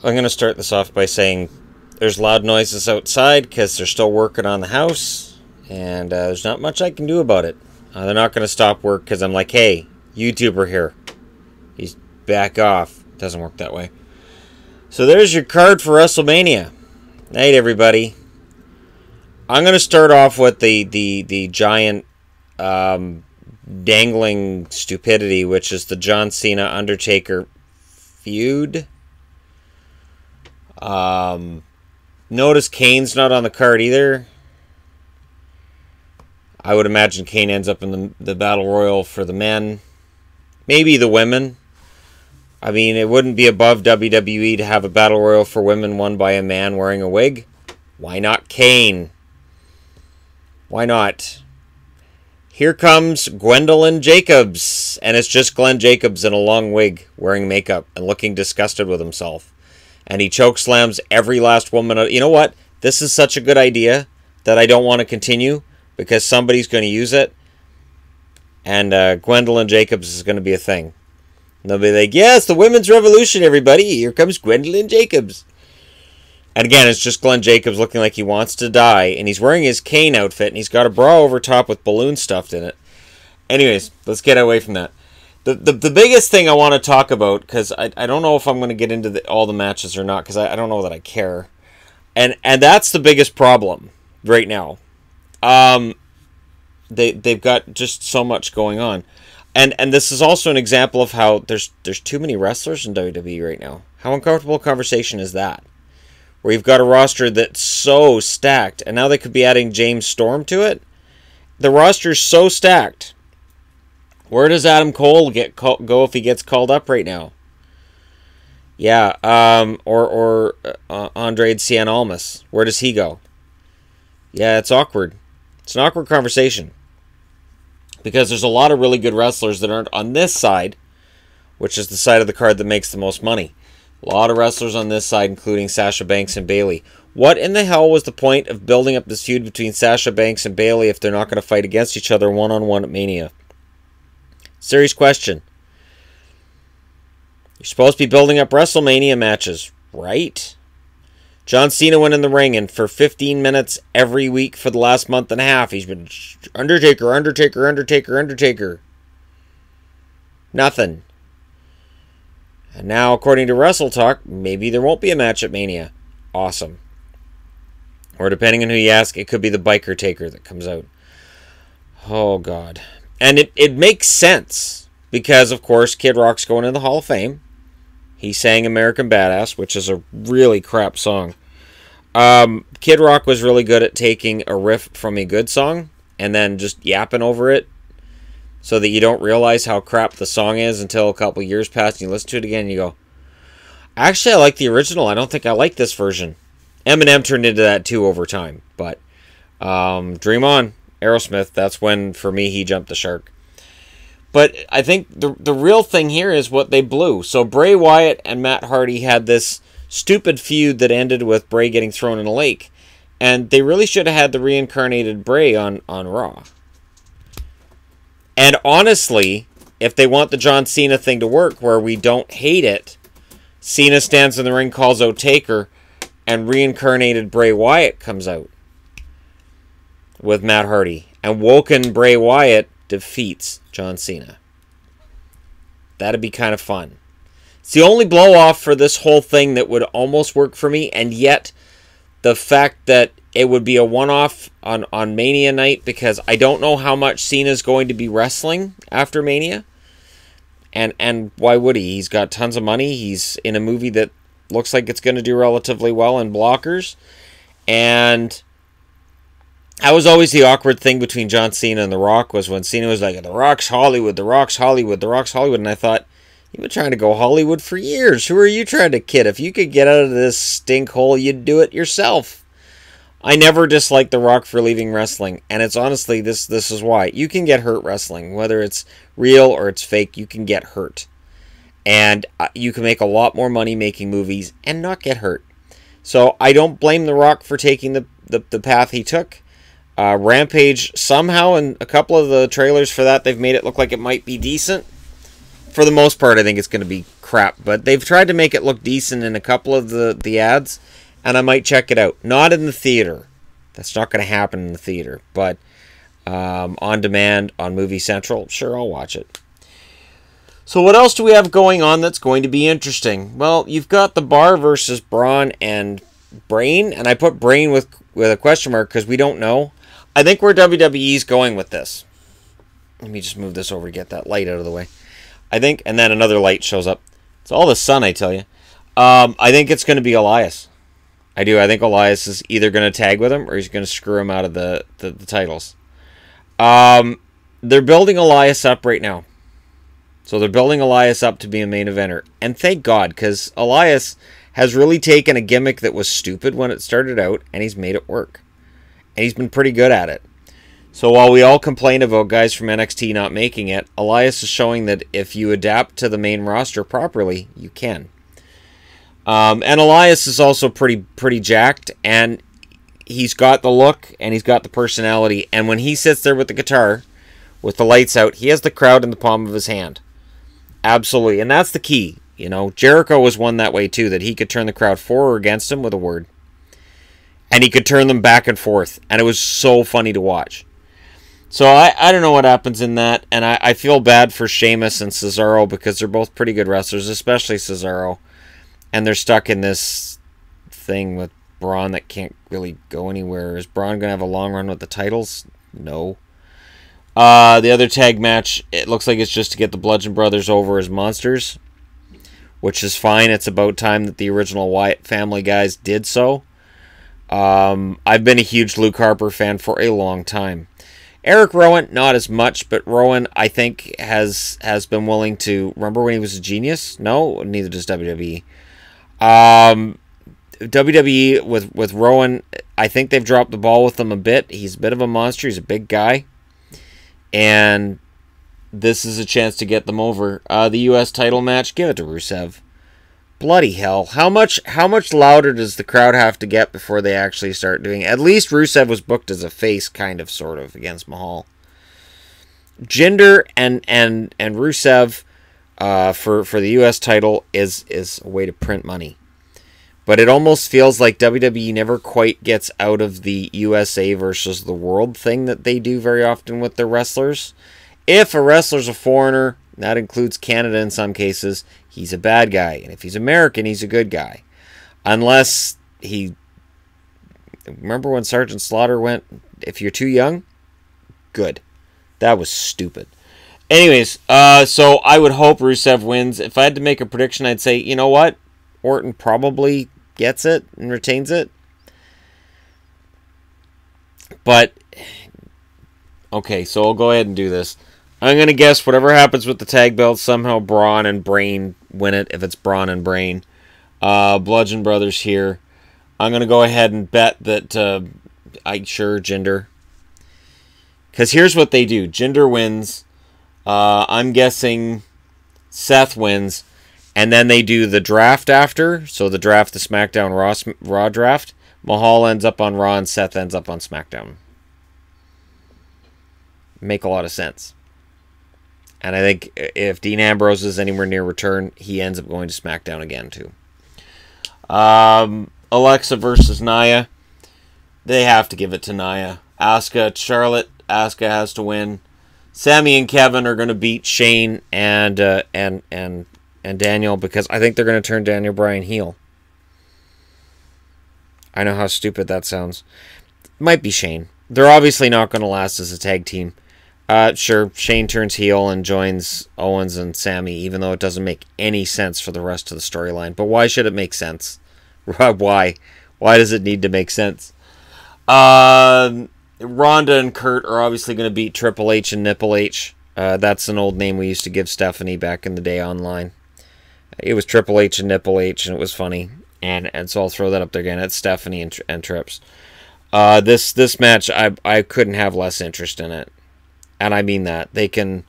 I'm going to start this off by saying there's loud noises outside because they're still working on the house, and there's not much I can do about it. They're not going to stop work because I'm like, hey, YouTuber here. He's back off. Doesn't work that way. So there's your card for WrestleMania. Night, everybody. I'm going to start off with the giant dangling stupidity, which is the John Cena Undertaker feud. Notice Kane's not on the card either. I would imagine Kane ends up in the Battle Royal for the men. Maybe the women. I mean, it wouldn't be above WWE to have a Battle Royal for women won by a man wearing a wig. Why not Kane? Why not? Here comes Gwendolyn Jacobs. And it's just Glenn Jacobs in a long wig, wearing makeup, and looking disgusted with himself. And he chokeslams every last woman. You know what? This is such a good idea that I don't want to continue because somebody's going to use it. And Gwendolyn Jacobs is going to be a thing. And they'll be like, yes, the women's revolution, everybody. Here comes Gwendolyn Jacobs. And again, it's just Glenn Jacobs looking like he wants to die. And he's wearing his Kane outfit. And he's got a bra over top with balloons stuffed in it. Anyways, let's get away from that. The biggest thing I want to talk about, because I don't know if I'm going to get into all the matches or not, because I don't know that I care. And that's the biggest problem right now. They've got just so much going on. And this is also an example of how there's too many wrestlers in WWE right now. How uncomfortable a conversation is that? Where you've got a roster that's so stacked, and now they could be adding James Storm to it. The roster's so stacked. Where does Adam Cole go if he gets called up right now? Yeah, or Andrade Cien Almas. Where does he go? Yeah, it's awkward. It's an awkward conversation. Because there's a lot of really good wrestlers that aren't on this side, which is the side of the card that makes the most money. A lot of wrestlers on this side, including Sasha Banks and Bayley. What in the hell was the point of building up this feud between Sasha Banks and Bayley if they're not going to fight against each other one-on-one at Mania? Serious question. You're supposed to be building up WrestleMania matches, right? John Cena went in the ring, and for 15 minutes every week for the last month and a half, he's been Undertaker, Undertaker, Undertaker, Undertaker. Nothing. And now, according to Wrestle Talk, maybe there won't be a match at Mania. Awesome. Or depending on who you ask, it could be the Biker Taker that comes out. Oh, God. And it makes sense. Because, of course, Kid Rock's going in the Hall of Fame. He sang American Badass, which is a really crap song. Kid Rock was really good at taking a riff from a good song and then just yapping over it so that you don't realize how crap the song is until a couple years pass and you listen to it again and you go, actually, I like the original. I don't think I like this version. Eminem turned into that too over time. But Dream On, Aerosmith, that's when, for me, he jumped the shark. But I think the real thing here is what they blew. So Bray Wyatt and Matt Hardy had this stupid feud that ended with Bray getting thrown in a lake. And they really should have had the reincarnated Bray on Raw. And honestly, if they want the John Cena thing to work where we don't hate it, Cena stands in the ring, calls out Taker, and reincarnated Bray Wyatt comes out with Matt Hardy. And woken Bray Wyatt defeats John Cena. That'd be kind of fun. It's the only blow-off for this whole thing that would almost work for me, and yet the fact that it would be a one-off on Mania night, because I don't know how much Cena's going to be wrestling after Mania. And why would he? He's got tons of money. He's in a movie that looks like it's going to do relatively well in blockers. And that was always the awkward thing between John Cena and The Rock, was when Cena was like, The Rock's Hollywood, The Rock's Hollywood, The Rock's Hollywood. And I thought, you've been trying to go Hollywood for years. Who are you trying to kid? If you could get out of this stink hole, you'd do it yourself. I never disliked The Rock for leaving wrestling. And it's honestly, this is why. You can get hurt wrestling. Whether it's real or it's fake, you can get hurt. And you can make a lot more money making movies and not get hurt. So I don't blame The Rock for taking the path he took. Rampage, somehow in a couple of the trailers for that, they've made it look like it might be decent. for the most part, I think it's going to be crap. But they've tried to make it look decent in a couple of the ads, and I might check it out. Not in the theater. That's not going to happen in the theater. But on demand, on Movie Central, sure, I'll watch it. So what else do we have going on that's going to be interesting? Well, you've got the Bar versus Braun and Brain, and I put Brain with a question mark because we don't know. I think where WWE's going with this. Let me just move this over to get that light out of the way. I think, and then another light shows up. It's all the sun, I tell you. I think it's going to be Elias. I do. I think Elias is either going to tag with him or he's going to screw him out of the titles. They're building Elias up right now. So they're building Elias up to be a main eventer. And thank God, because Elias has really taken a gimmick that was stupid when it started out, and he's made it work. And he's been pretty good at it. So while we all complain about guys from NXT not making it, Elias is showing that if you adapt to the main roster properly, you can. And Elias is also pretty jacked, and he's got the look, and he's got the personality. And when he sits there with the guitar, with the lights out, he has the crowd in the palm of his hand. Absolutely. And that's the key. You know, Jericho was one that way too, that he could turn the crowd for or against him with a word. And he could turn them back and forth. And it was so funny to watch. So I don't know what happens in that. And I feel bad for Sheamus and Cesaro because they're both pretty good wrestlers, especially Cesaro. And they're stuck in this thing with Braun that can't really go anywhere. Is Braun going to have a long run with the titles? No. The other tag match, it looks like it's just to get the Bludgeon Brothers over as monsters, which is fine. It's about time that the original Wyatt family guys did so. I've been a huge Luke Harper fan for a long time. Eric Rowan, not as much, but Rowan, I think, has been willing to... Remember when he was a genius? No, neither does WWE. WWE with Rowan, I think they've dropped the ball with him a bit. He's a bit of a monster. He's a big guy. And this is a chance to get them over. The U.S. title match, give it to Rusev. Bloody hell. How much louder does the crowd have to get before they actually start doing it? At least Rusev was booked as a face, kind of, sort of, against Mahal. Jinder and Rusev for the U.S. title is a way to print money. But it almost feels like WWE never quite gets out of the USA versus the world thing that they do very often with their wrestlers. If a wrestler's a foreigner, that includes Canada in some cases, he's a bad guy. And if he's American, he's a good guy. Unless he... Remember when Sergeant Slaughter went, if you're too young? Good. That was stupid. Anyways, so I would hope Rusev wins. If I had to make a prediction, I'd say, you know what? Orton probably gets it and retains it. But, okay, so I'll go ahead and do this. I'm going to guess whatever happens with the tag belts, somehow Braun and Brain win it, if it's Braun and Brain. Bludgeon Brothers here. I'm going to go ahead and bet that, Jinder. Because here's what they do. Jinder wins. I'm guessing Seth wins. And then they do the draft after. So the draft, the SmackDown Raw draft. Mahal ends up on Raw and Seth ends up on SmackDown. Make a lot of sense. And I think if Dean Ambrose is anywhere near return, he ends up going to SmackDown again too. Alexa versus Nia. They have to give it to Nia. Asuka, Charlotte. Asuka has to win. Sami and Kevin are going to beat Shane and Daniel because I think they're going to turn Daniel Bryan heel. I know how stupid that sounds. Might be Shane. They're obviously not going to last as a tag team. Sure, Shane turns heel and joins Owens and Sami, even though it doesn't make any sense for the rest of the storyline. But why should it make sense? Why? Why does it need to make sense? Ronda and Kurt are obviously going to beat Triple H and Nipple H. That's an old name we used to give Stephanie back in the day online. It was Triple H and Nipple H, and it was funny. And so I'll throw that up there again. It's Stephanie and Trips. This match, I couldn't have less interest in it. And I mean that. They can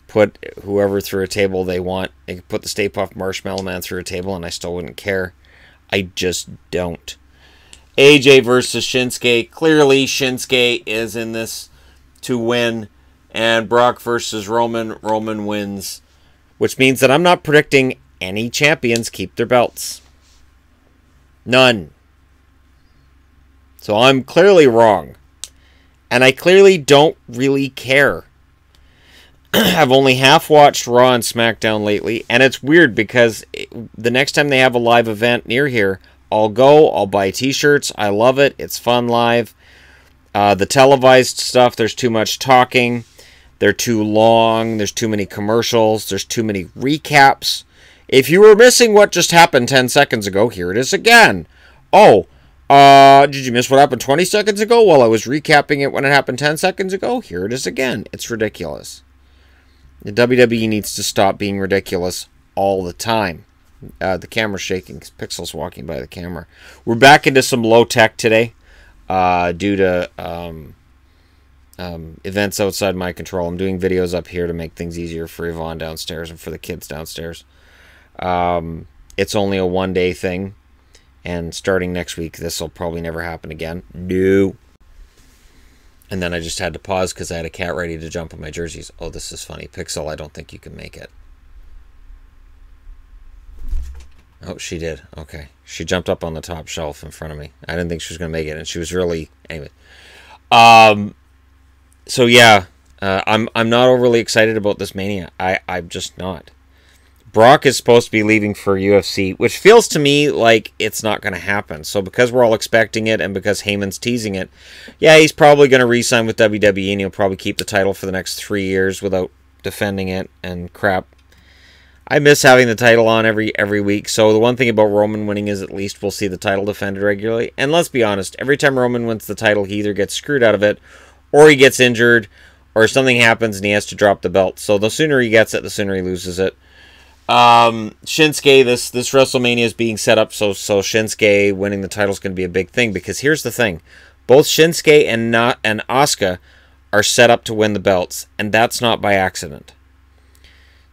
put whoever through a table they want. They can put the Stay Puft Marshmallow Man through a table, and I still wouldn't care. I just don't. AJ versus Shinsuke. Clearly, Shinsuke is in this to win. And Brock versus Roman. Roman wins. which means that I'm not predicting any champions keep their belts. None. So I'm clearly wrong. And I clearly don't really care. I've only half watched Raw and SmackDown lately, and it's weird because the next time they have a live event near here, I'll go, I'll buy t-shirts, I love it, it's fun live. The televised stuff, there's too much talking, they're too long, there's too many commercials, there's too many recaps. If you were missing what just happened 10 seconds ago, here it is again. Oh, did you miss what happened 20 seconds ago? Well, I was recapping it when it happened 10 seconds ago. Here it is again. It's ridiculous. The WWE needs to stop being ridiculous all the time. The camera's shaking. Pixel's walking by the camera. We're back into some low tech today due to events outside my control. I'm doing videos up here to make things easier for Yvonne downstairs and for the kids downstairs. It's only a one-day thing. And starting next week, this will probably never happen again. No. And then I just had to pause because I had a cat ready to jump on my jerseys. Oh, this is funny. Pixel, I don't think you can make it. Oh, she did. Okay. She jumped up on the top shelf in front of me. I didn't think she was going to make it, and she was really... Anyway. So, yeah. I'm not overly excited about this Mania. I'm just not. Brock is supposed to be leaving for UFC, which feels to me like it's not going to happen. So because we're all expecting it and because Heyman's teasing it, yeah, he's probably going to re-sign with WWE and he'll probably keep the title for the next 3 years without defending it and crap. I miss having the title on every week. So the one thing about Roman winning is at least we'll see the title defended regularly. And let's be honest, every time Roman wins the title, he either gets screwed out of it or he gets injured or something happens and he has to drop the belt. So the sooner he gets it, the sooner he loses it. Shinsuke, this WrestleMania is being set up so Shinsuke winning the title is going to be a big thing, because here's the thing, both Shinsuke and Asuka are set up to win the belts, and that's not by accident.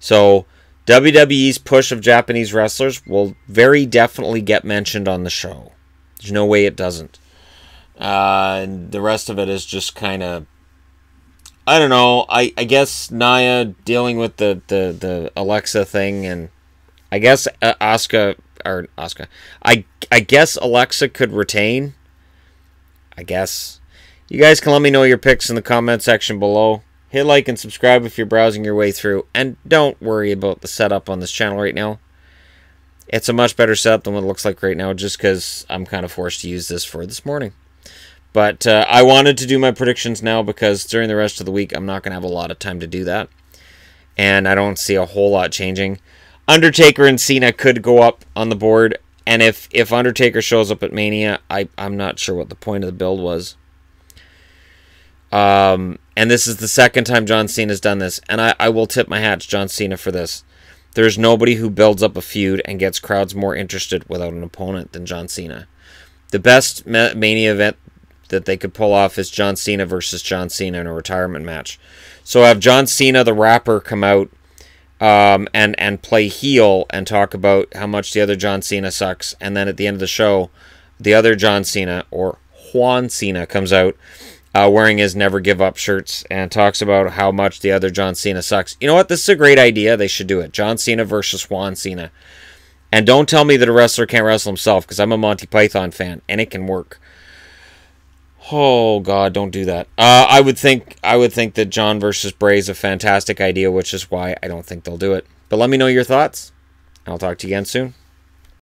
So WWE's push of Japanese wrestlers will very definitely get mentioned on the show. There's no way it doesn't. And the rest of it is just kind of, I don't know. I guess Nia dealing with the Alexa thing, and I guess Asuka. I guess Alexa could retain. I guess. You guys can let me know your picks in the comment section below. Hit like and subscribe if you're browsing your way through, and don't worry about the setup on this channel right now. It's a much better setup than what it looks like right now, just because I'm kind of forced to use this for this morning. But I wanted to do my predictions now because during the rest of the week, I'm not going to have a lot of time to do that. And I don't see a whole lot changing. Undertaker and Cena could go up on the board. And if Undertaker shows up at Mania, I'm not sure what the point of the build was. And this is the second time John Cena's done this. And I will tip my hat to John Cena for this. There's nobody who builds up a feud and gets crowds more interested without an opponent than John Cena. The best Mania event that they could pull off is John Cena versus John Cena in a retirement match. So have John Cena, the rapper, come out and play heel and talk about how much the other John Cena sucks. And then at the end of the show, the other John Cena, or Juan Cena, comes out wearing his Never Give Up shirts and talks about how much the other John Cena sucks. You know what? This is a great idea. They should do it. John Cena versus Juan Cena. And don't tell me that a wrestler can't wrestle himself, because I'm a Monty Python fan, and it can work. Oh God, don't do that. I would think that John versus Bray is a fantastic idea, which is why I don't think they'll do it. But let me know your thoughts. I'll talk to you again soon.